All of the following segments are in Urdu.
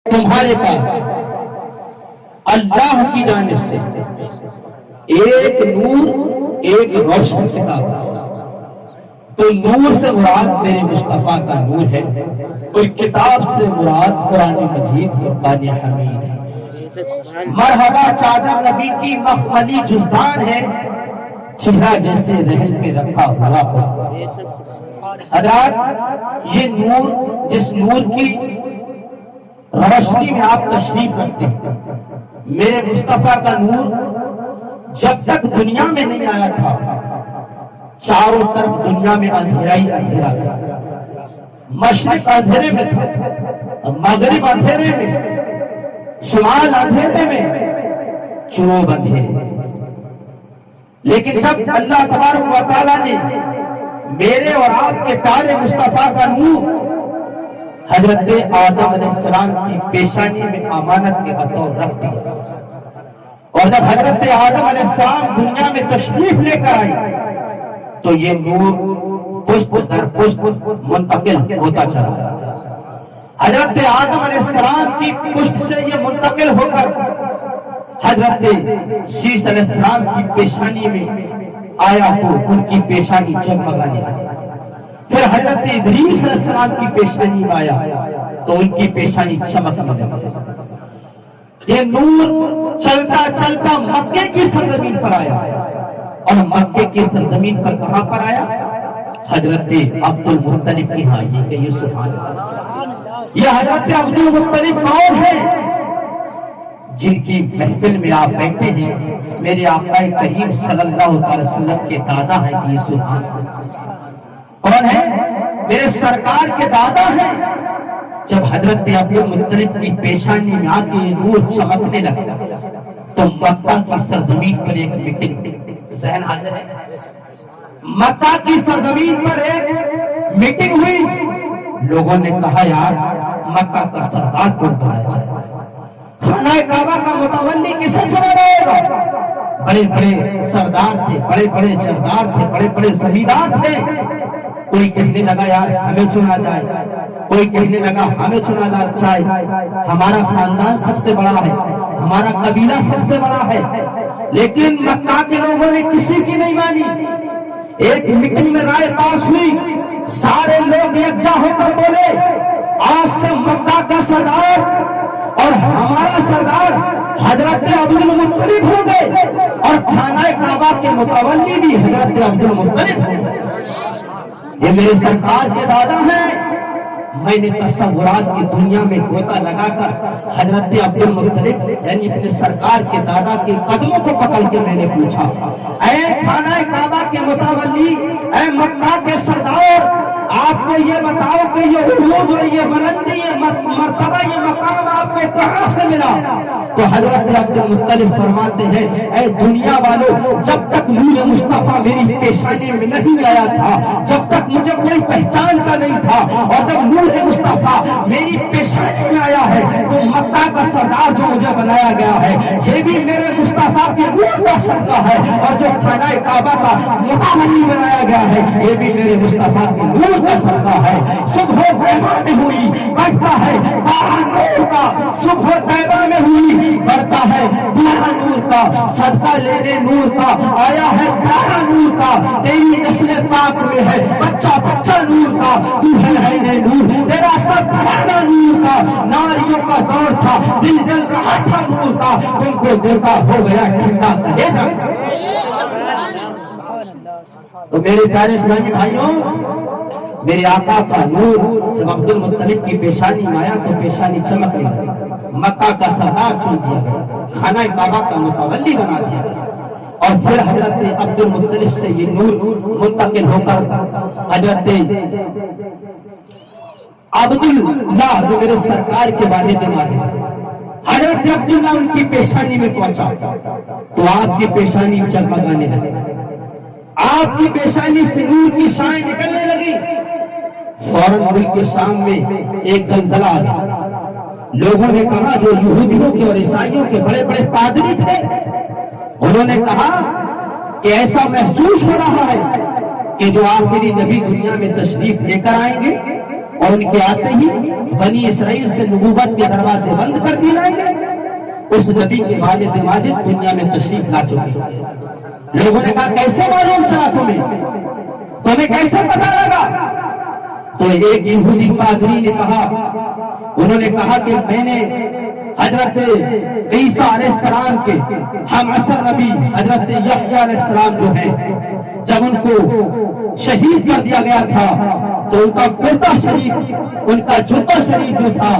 تمہارے پاس اللہ کی جانب سے ایک نور، ایک روشن کتاب ہے۔ تو نور سے مراد میرے مصطفیٰ کا نور ہے، اور کتاب سے مراد قرآن مجید فرقان حمید ہے۔ مرحبا چادر نبی کی مخملی جزدان ہے، چہرہ جیسے رحل پہ رکھا ہوا ہو۔ حضرات، یہ نور، جس نور کی روشنی میں آپ تشریف رکھتے ہیں، میرے مصطفیٰ کا نور جب تک دنیا میں نہیں آیا تھا، چاروں طرف دنیا میں اندھیرا ہی اندھیرا تھا۔ مشرق اندھیرے میں تھا، مغرب اندھیرے میں، شمال اندھیرے میں، جنوب اندھیرے میں۔ لیکن جب اللہ تبارک و تعالیٰ نے میرے اور آپ کے پیارے مصطفیٰ کا نور حضرت آدم علیہ السلام کی پیشانی میں امانت کے بطور رکھ دیا، اور جب حضرت آدم علیہ السلام دنیا میں تشریف لے کر آئی تو یہ نور پشت در پشت منتقل ہوتا چلا۔ حضرت آدم علیہ السلام کی پشت سے یہ منتقل ہو کر حضرت شیش علیہ السلام کی پیشانی میں آیا تو ان کی پیشانی جگمگانے لگی۔ پھر حضرت ادریس علیہ السلام کی پیشانی میں آیا تو ان کی پیشانی چمکنے لگی۔ یہ نور چلتا چلتا مکے کی سرزمین پر آیا، اور مکے کی سرزمین پر کہاں پر آیا؟ حضرت عبد المطلب کی ہاں، یہ کہ یہ سبحان اللہ، یہ حضرت عبد المطلب کون ہے جن کی محفل میں آپ بیٹھے ہیں؟ میرے آقا کریم صلی اللہ علیہ وسلم کے دادا ہیں، یہ سبحان اللہ۔ کون ہے؟ میرے سرکار کے دادا ہیں۔ جب حضرت عبد المطلب کی پیشانی میں آ کے نور چمکنے لگا تو مکہ کی سرزمین پر ایک میٹنگ، ذہن حاضر ہے، مکہ کی سرزمین پر ایک میٹنگ ہوئی۔ لوگوں نے کہا یار مکہ کا سردار کون بنایا جائے، خانہ کعبہ کا متولی کسے چنا رہے گا؟ بڑے بڑے سردار تھے، بڑے بڑے جردار تھے، بڑے بڑے زمیندار تھے۔ کوئی کہنے لگا یار ہمیں چنا جائے، کوئی کہنے لگا ہمیں چنا جائے، ہمارا خاندان سب سے بڑا ہے، ہمارا قبیلہ سب سے بڑا ہے۔ لیکن مکہ کے لوگوں نے کسی کی نہیں مانی۔ ایک میٹنگ میں رائے پاس ہوئی، سارے لوگ یکجا ہو کر بولے آج سے مکہ کا سردار اور ہمارا سردار حضرت عبد المطلب ہو گئے، اور خانہ کعبہ کے متولی بھی حضرت عبد المطلب ہو گئے۔ یہ میرے سرکار کے دادا ہیں۔ میں نے تصورات کی دنیا میں گوتا لگا کر حضرت عبد المطلب یعنی اپنے سرکار کے دادا کے قدموں کو پکڑ کے میں نے پوچھا، اے خانہ کعبہ کے متولی، اے مکہ کے سردار، آپ کو یہ بتاؤ کہ یہ عروج اور یہ بلندی، یہ مرتبہ، یہ مقام آپ کو کہاں سے ملا؟ تو حضرت عبد المطلب فرماتے ہیں، اے دنیا والوں، جب تک نور مصطفیٰ میری پیشانی میں نہیں آیا تھا، جب تک مجھے کوئی پہچان کا نہیں تھا، اور جب نور مصطفیٰ میری پیشانی میں آیا ہے تو مکہ کا سردار جو مجھے بنایا گیا ہے یہ بھی میرے مصطفیٰ کے نور کا صدقہ ہے، اور جو خانہ کعبہ کا متولی بنایا گیا ہے یہ بھی میرے مصطفیٰ کے نور کا صدقہ ہے۔ صبح طیبہ میں ہوئی بڑھتا ہے تارا نور کا، صبح طیبہ میں ہوئی بڑھتا ہے تارا نور کا، صدقہ لینے نور کا آیا ہے تارا نور کا، تیری نسل پاک میں ہے بچہ بچہ نور کا، تو ہے نور، تیرا سب بڑھانا نور کا، ناریوں کا دور تھا دل جل رہا تھا نور کا، تم کو دیکھا ہو گیا ٹھنڈا کلیجہ۔ تو میرے پیارے اسلامی بھائیوں، میرے آقا کا نور جب عبد المطلب کی پیشانی میں آیا تو پیشانی چمکنے لگی، مکہ کا سردار چن دیا گیا، خانہ کعبہ کا متولی بنا دیا گیا، اور پھر حضرت عبد المطلب سے یہ نور منتقل ہو کر حضرت عبداللہ جو میرے سرکار کے والد ماجد حضرت عبداللہ ان کی پیشانی میں پہنچا تو آپ کی پیشانی چمکانے لگی، آپ کی پیشانی سے نور کی شائیں نکلنے لگی۔ فوراً ملک کے شام میں ایک زلزلہ آ گیا۔ لوگوں نے کہا، جو یہودیوں کے اور عیسائیوں کے بڑے بڑے پادری تھے، انہوں نے کہا کہ ایسا محسوس ہو رہا ہے کہ جو آخری نبی دنیا میں تشریف لے کر آئیں گے اور ان کے آتے ہی بنی اسرائیل سے نبوت کے دروازے بند کر دیے جائیں گے۔ اس نبی کے والد ماجد دنیا میں تشریف لا چکے۔ لوگوں نے کہا کیسے معلوم چلا تمہیں کیسے پتا لگا؟ تو ایک یہودی پادری نے کہا، انہوں نے کہا کہ میں نے حضرت عیسیٰ علیہ السلام کے ہم عصر نبی حضرت یحییٰ علیہ السلام جو ہیں، جب ان کو شہید کر دیا گیا تھا تو ان کا کرتا شریف، ان کا جوتا شریف جو تھا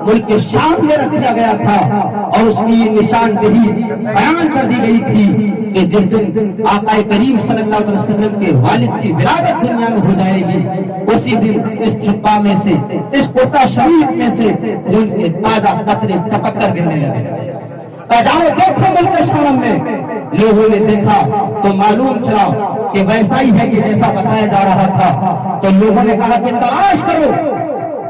ملک شام میں رکھ دیا گیا تھا، اور اس کی نشاندہی بیان کر دی گئی تھی کہ جس دن آقا کریم صلی اللہ علیہ وسلم کے والد کی ولادت دنیا میں ہو جائے گی، اسی دن اس جبہ میں سے، اس کرتا شریف میں سے ان کے تازہ قطرے ٹپک کر گرنے لگے۔ جاؤ دیکھو ملک شام میں۔ لوگوں نے دیکھا تو معلوم چلا کہ ویسا ہی ہے کہ جیسا بتایا جا رہا تھا۔ تو لوگوں نے کہا کہ تلاش کرو۔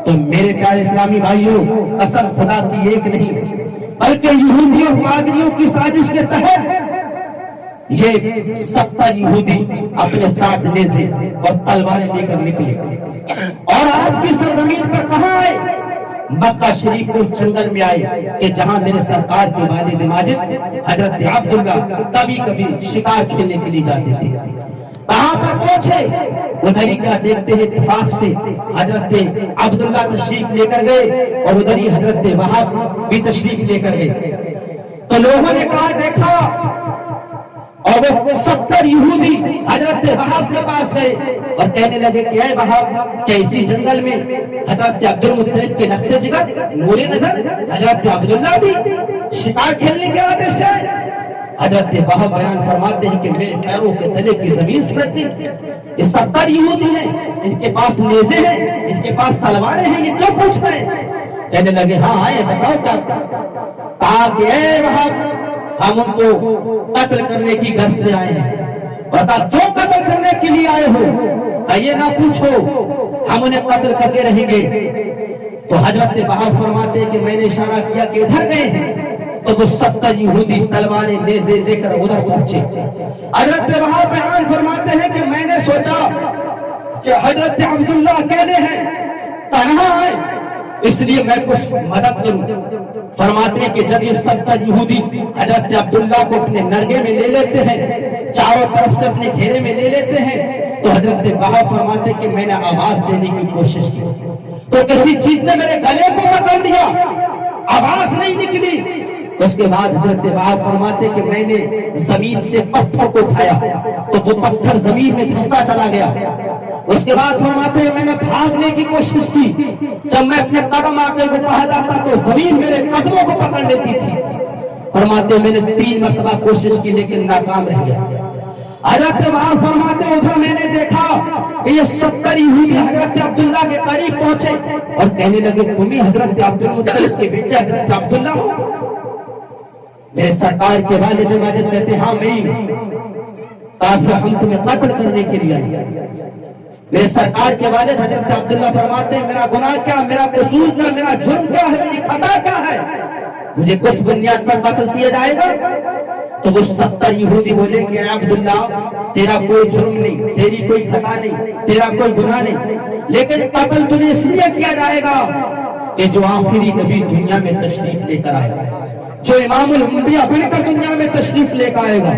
تو میرے پیارے اسلامی بھائیوں، قسم خدا کی ایک نہیں بلکہ یہودیوں پادریوں کی سازش کے تحت یہ 70 یہودی اپنے ساتھ نیزے اور تلواریں لے کر نکلے، اور آپ کی سرزمین پر کہاں آئے؟ مکہ شریف کو جنگل میں آئے کہ جہاں میرے سرکار کے والد ماجد حضرت عبداللہ کبھی کبھی شکار کھیلنے کے لیے جاتے تھے۔ کہاں پر پہنچے؟ ادھر ہی کیا دیکھتے ہیں، اتفاق سے حضرت عبداللہ تشریف لے کر گئے، اور ادھر ہی حضرت وہاب بھی تشریف لے کر گئے۔ تو لوگوں نے کہا دیکھا، اور وہ 70 یہودی حضرت وہاب کے پاس گئے اور کہنے لگے کہ اے وہاب، کیا اسی جنگل میں حضرت عبدالمطلب کے نقشے جگر نور نظر حضرت عبداللہ بھی شکار کھیلنے کے ارادے سے آئے؟ حضرت وہاب بیان فرماتے ہیں کہ میرے پیروں کے تلے کی زمین سرک گئی۔ یہ 70 یہودی ہیں، ان کے پاس نیزے ہیں، ان کے پاس تلواریں ہیں، یہ کیوں پوچھ رہے ہیں؟ کہنے لگے ہاں آئے، بتاؤ کیا؟ کہا کہ اے وہاب، ہم ان کو قتل کرنے کی غرض سے آئے ہیں۔ بتا کیوں قتل کرنے کے لیے آئے ہو؟ یہ نہ پوچھو، ہم انہیں قتل کر کے رہیں گے۔ تو حضرت وہاب فرماتے ہیں کہ میں نے اشارہ کیا کہ ادھر گئے ہیں، تو وہ 70 یہودی تلواریں نیزے لے کر ادھر پہنچے۔ حضرت وہاب بیان فرماتے ہیں کہ میں نے سوچا کہ حضرت عبداللہ اکیلے ہیں، تنہا ہے، اس لیے میں کچھ مدد کروں۔ فرماتے ہیں کہ جب یہ 70 یہودی حضرت عبداللہ کو اپنے نرگے میں لے لیتے ہیں، چاروں طرف سے اپنے گھیرے میں لے لیتے ہیں، تو حضرت وہاب فرماتے ہیں کہ میں نے آواز دینے کی کوشش کی تو کسی چیز نے میرے گلے کو پکڑ دیا، آواز نہیں نکلی۔ اس کے بعد حضرت وہاب فرماتے کہ میں نے زمین سے پتھر کو اٹھایا تو وہ پتھر زمین میں دھستا چلا گیا۔ اس کے بعد فرماتے ہیں میں نے بھاگنے کی کوشش کی، جب میں اپنے قدم آگے کو بڑھا جاتا تو زمین میرے قدموں کو پکڑ لیتی تھی۔ فرماتے ہیں میں نے 3 مرتبہ کوشش کی لیکن ناکام رہ گیا۔ حضرت وہاب فرماتے ہیں ادھر میں نے دیکھا کہ یہ 70 یہودی حضرت عبداللہ کے قریب پہنچے اور کہنے لگے تم ہی حضرت عبدالمطلب کے بیٹے حضرت عبداللہ ہو؟ میرے سرکار کے والد ماجد کہتے ہاں میں کافر، ہم تمہیں قتل کرنے کے لیے آئے۔ میرے سرکار کے والد حضرت عبداللہ فرماتے ہیں میرا گناہ کیا، میرا قصور کیا، میرا جرم کیا ہے، میری خطا کیا ہے، مجھے کس بنیاد پر قتل کیا جائے گا؟ تو وہ 70 یہودی بولے کہ عبداللہ تیرا کوئی جرم نہیں، تیری کوئی خطا نہیں، تیرا کوئی گناہ نہیں، لیکن قتل تجھے اس لیے کیا جائے گا کہ جو آخری نبی دنیا میں تشریف لے کر آئے گا، جو امام الانبیاء بن کر دنیا میں تشریف لے کر آئے گا،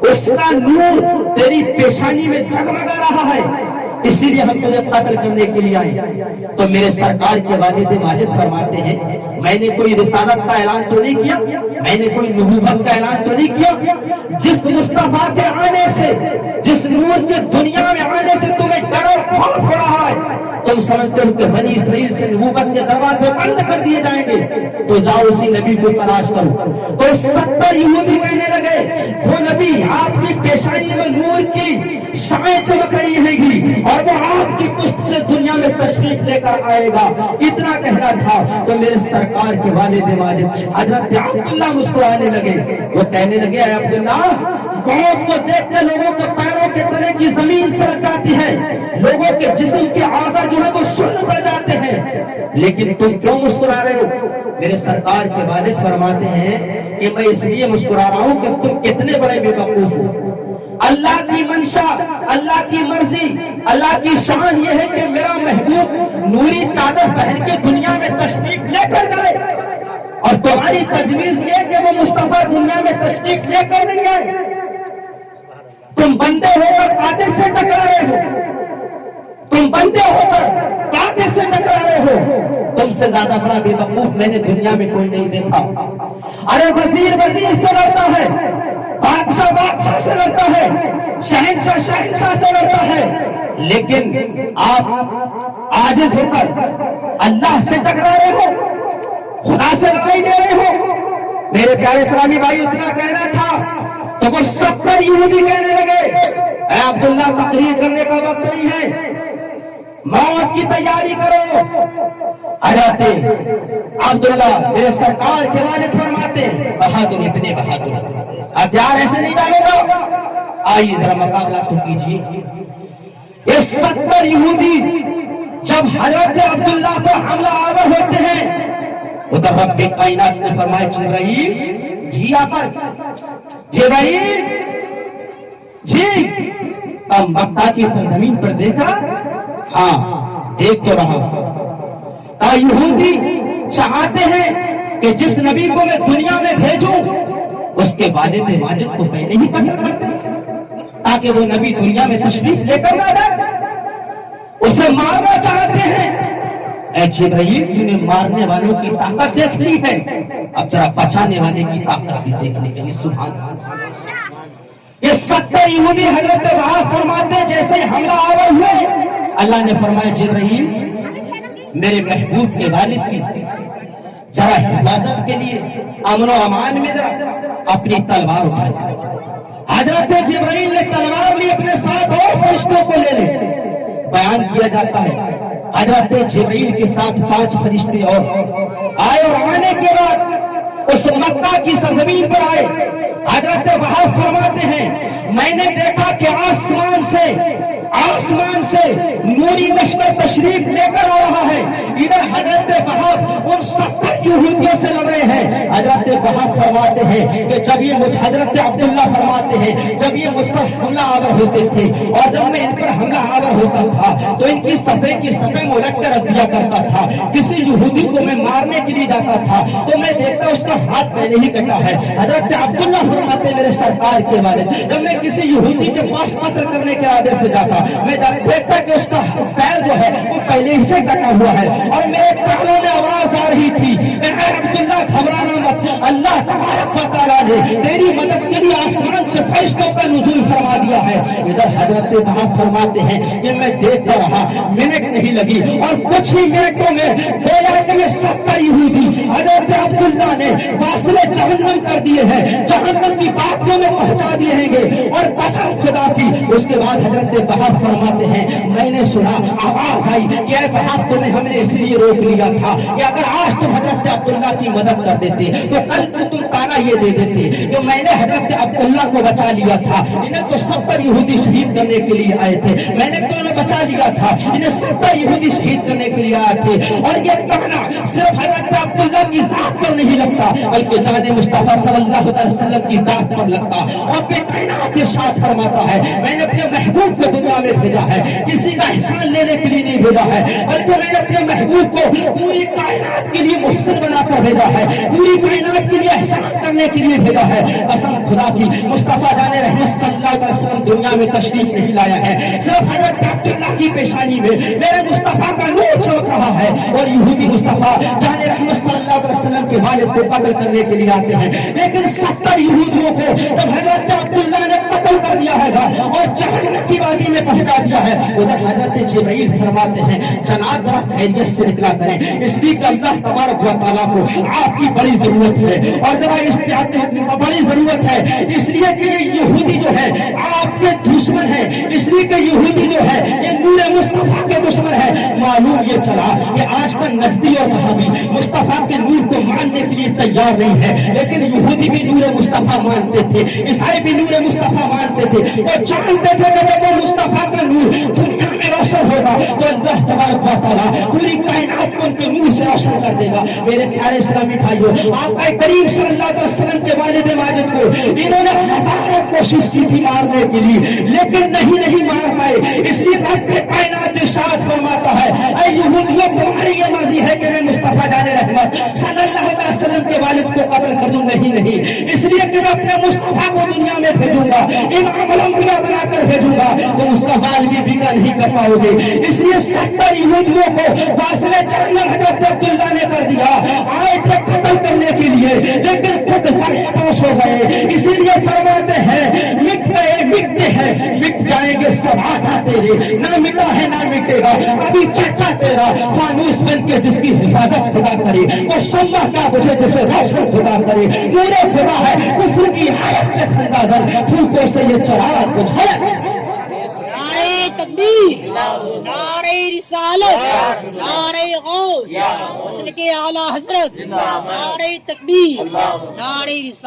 اس کا نور تیری پیشانی میں جگمگا رہا ہے، اسی لیے ہم تجھے قتل کرنے کے لیے آئے۔ تو میرے سرکار کے والد ماجد فرماتے ہیں میں نے کوئی رسالت کا اعلان تو نہیں کیا، میں نے کوئی نبوت کا اعلان تو نہیں کیا، جس مصطفیٰ کے آنے سے، جس نور کے دنیا میں آنے سے تمہیں ڈر اور خوف ہو رہا ہے، تم سمجھتے ہو کہ بنی اسرائیل سے نبوت کے دروازے بند کر دیے جائیں گے، تو جاؤ اسی نبی کو تلاش کرو۔ تو 70 یہودی کہنے لگے وہ نبی آپ کی پیشانی میں نور کی شمعیں چمک رہی ہیں گی اور وہ آپ کی پشت سے دنیا میں تشریف لے کر آئے گا، اتنا کہنا تھا۔ تو میرے سرکار کے والد ماجد حضرت عبداللہ مسکرانے لگے، وہ کہنے لگے اے عبداللہ، موت کو دیکھ کے لوگوں کے پیروں کے تلے کی زمین سرک جاتی ہے، لوگوں کے جسم کے اعضاء جو ہے وہ سن پڑ جاتے ہیں، لیکن تم کیوں مسکرا رہے ہو؟ میرے سرکار کے والد فرماتے ہیں کہ میں اس لیے مسکرا رہا ہوں کہ تم کتنے بڑے بے وقوف ہو، اللہ کی منشا، اللہ کی مرضی، اللہ کی شان یہ ہے کہ میرا محبوب نوری چادر پہن کے دنیا میں تشریف لے کر جائے، اور تمہاری تجویز یہ کہ وہ مصطفیٰ دنیا میں تشریف لے کر نہیں آئے۔ تم بندے ہو کر قادر سے ٹکرا رہے ہو، تم بندے ہو کر قادر سے ٹکرا رہے ہو۔ تم سے زیادہ بڑا بے وقوف میں نے دنیا میں کوئی نہیں دیکھا۔ ارے وزیر وزیر سے لڑتا ہے، بادشاہ بادشاہ سے لڑتا ہے، شہنشاہ شہنشاہ سے لڑتا ہے، لیکن آپ عاجز ہو کر اللہ سے ٹکرا رہے ہو، خدا سے لڑائی دے رہے ہو۔ میرے پیارے اسلامی بھائی اتنا کہنا تھا تو وہ 70 یہودی کہنے لگے اے عبداللہ تقریر کرنے کا وقت نہیں ہے، موت کی تیاری کرو۔ حضرت عبداللہ میرے سرکار کے والد فرماتے بہادر اتنے بہادر، ہتھیار ایسے نہیں ڈالے گا، آئیے ذرا مقابلہ تو کیجیے۔ یہ 70 یہودی جب حضرت عبداللہ کو حملہ آور ہوتے ہیں، ادھر رب کائنات نے فرمایا جبرائیل جی آقا، جبرائیل جی۔ اب مکہ کی سرزمین پر دیکھا، ہاں دیکھ تو رہا۔ یہودی چاہتے ہیں کہ جس نبی کو میں دنیا میں بھیجوں اس کے والد ماجد کو پہلے ہی قتل کر دیں تاکہ وہ نبی دنیا میں تشریف لے کر نہ جائے، اسے مارنا چاہتے ہیں۔ اے جبرائیل تو نے مارنے والوں کی طاقت دیکھ لی ہے، اب ذرا بچانے والے کی طاقت بھی دیکھنے کے لیے سبحان اللہ۔ یہ 70 یہودی حضرت وہاں فرماتے جیسے حملہ آور ہوئے، اللہ نے فرمایا جبرائیل میرے محبوب کے والد کی ذرا حفاظت کے لیے امن و امان میں ذرا اپنی تلوار اٹھائے۔ حضرت جبرائیل نے تلوار لی اپنے ساتھ اور فرشتوں کو لے لے۔ بیان کیا جاتا ہے حضرت جبرائیل کے ساتھ 5 فرشتے اور آئے، اور آنے کے بعد اس مکہ کی سرزمین پر آئے۔ حضرت وہاب فرماتے ہیں میں نے دیکھا کہ آسمان سے نوری لشکر تشریف لے کر آ رہا ہے، ادھر حضرت وہاب ان 70 یہودیوں سے لڑ رہے ہیں۔ حضرت وہاب فرماتے ہیں کہ جب یہ حضرت عبداللہ فرماتے ہیں جب یہ مجھ پر حملہ آور ہوتے تھے اور جب میں ان پر حملہ آور ہوتا تھا تو ان کی صفے الٹ کر رکھ دیا کرتا تھا۔ کسی یہودی کو میں مارنے کے لیے جاتا تھا تو میں دیکھتا اس کا ہاتھ پہلے ہی کٹا ہے۔ حضرت عبداللہ فرماتے میرے سرکار کے والد جب میں کسی یہودی کے پاس قتل کرنے کے ارادے سے جاتا میں دیکھتا کہ اس کا پیر جو ہے وہ پہلے ہی سے کٹا ہوا ہے، اور میرے کانوں میں آواز آ رہی تھی اے عبداللہ گھبرانا مت، اللہ تبارک و تعالیٰ نے تیری مدد کے لیے آسمان سے فرشتوں کا نزول فرما دیا ہے۔ ادھر حضرت وہاب فرماتے ہیں کہ میں دیکھتا رہا، منٹ نہیں لگی اور کچھ ہی منٹوں میں گویا کہ یہ 70 یہودی حضرت عبداللہ نے واصل جہنم کر دیے ہیں، جہنم کی باتوں میں پہنچا دیے ہیں گے۔ اور قسم خدا کی اس کے بعد حضرت وہاب فرماتے ہیں میں نے سنا آواز آئی کہ اے وہاب تمہیں ہم نے اس لیے روک لیا تھا کہ اگر آج تم حضرت عبداللہ کی مدد کر دیتے تو کل کو تم تانا یہ دے دیتے کہ میں نے حضرت عبداللہ کو بچا لیا تھا، انہیں تو 70 یہودی شہید کرنے کے لیے آئے تھے، میں نے تو انہیں بچا لیا تھا، انہیں 70 یہودی شہید کرنے کے لیے آئے تھے۔ اور یہ تانا صرف حضرت عبداللہ کی ذات پر نہیں لگتا بلکہ جان مصطفیٰ صلی اللہ علیہ وسلم کی ذات پر لگتا، اور بے کائنات کے ساتھ فرماتا ہے میں نے اپنے محبوب کو دنیا میں بھیجا ہے، کسی کا احسان لینے کے لیے نہیں بھیجا ہے بلکہ میں نے اپنے محبوب کو پوری کائنات کے لیے محسن بنا کر بھیجا ہے، پوری کائنات کے لیے احسان کرنے کے لیے بھیجا ہے۔ قسم خدا کی مصطفیٰ جان رحمت صلی اللہ علیہ وسلم دنیا میں تشریف نہیں لایا ہے، صرف حضرت عبداللہ کی پیشانی میں میرے مصطفیٰ کا نور چمک رہا ہے، اور یہودی مصطفیٰ جان رحمت صلی اللہ علیہ وسلم کے والد کو قتل کرنے کے لیے آتے ہیں، لیکن 70 یہودیوں کو جب حضرت عبداللہ نے قتل کر دیا ہے اور جہنم کی وادی میں پہنچا دیا ہے، ادھر حضرت جبرائیل فرماتے ہیں جناب ذرا خیریت سے نکلا کریں، اس لیے کہ اللہ تبارک و تعالیٰ کو آپ کی بڑی ضرورت ہے، اور ذرا استعداد بڑی ضرورت ہے، اس لیے کہ یہ یہودی جو ہے آپ کے دشمن ہے، اس لیے کہ یہودی جو ہے یہ نور مصطفیٰ کے دشمن ہے۔ معلوم یہ چلا کہ آج کا نجدی اور وہابی مصطفیٰ کے نور کو مان ماننے کے لیے تیار نہیں ہے، لیکن یہودی بھی نور مصطفیٰ مانتے تھے، عیسائی بھی نور مصطفیٰ مانتے تھے، وہ جانتے تھے کہ جب وہ مصطفیٰ کا نور دنیا میں روشن ہوگا تو اللہ تبارک و تعالیٰ پوری کائنات کو ان کے نور سے روشن کر دے گا۔ میرے پیارے اسلامی بھائیوں، آقا کریم صلی اللہ علیہ وسلم کے والد ماجد کو انہوں نے ہزاروں کوشش کی تھی مارنے کے لیے، لیکن نہیں مار پائے، اس لیے رب کائنات ارشاد فرماتا ہے اے یہودیوں تمہاری یہ مرضی ہے کہ میں مصطفیٰ جان رحمت صلی اللہ علیہ وسلم کے والد کو قتل کر دوں؟ نہیں، اس لیے کہ میں اپنے مصطفیٰ کو دنیا میں بھیجوں گا، امام الانبیاء بنا کر بھیجوں گا، تو مصطفیٰ بھی بگا نہیں کر پاؤ گے۔ اس لیے 70 یہودیوں کو فاصلے جہنم حضرت عبداللہ نے کر دیا، آئے تھے قتل کرنے کے لیے لیکن خود فراموش ہو گئے، اسی لیے فرماتے ہیں مٹ گئے مٹتے ہیں، مٹ جائیں گے سب آتا تیرے، نہ مٹا ہے نہ مٹے گا ابھی چچا تیرا، فانوس بن کے جس کی حفاظت خدا کرے، وہ شمع کا بجھے جسے روشن خدا کرے، نور خدا ہے کفر کی حالت میں خندازن پھوکوں سے یہ چراغ بجھایا گیا۔ نعرہ تکبیر، نعرہ رسالت، نعرہ غوث، مسلک اعلی حضرت، نعرہ تکبیر، نعرہ رسالت۔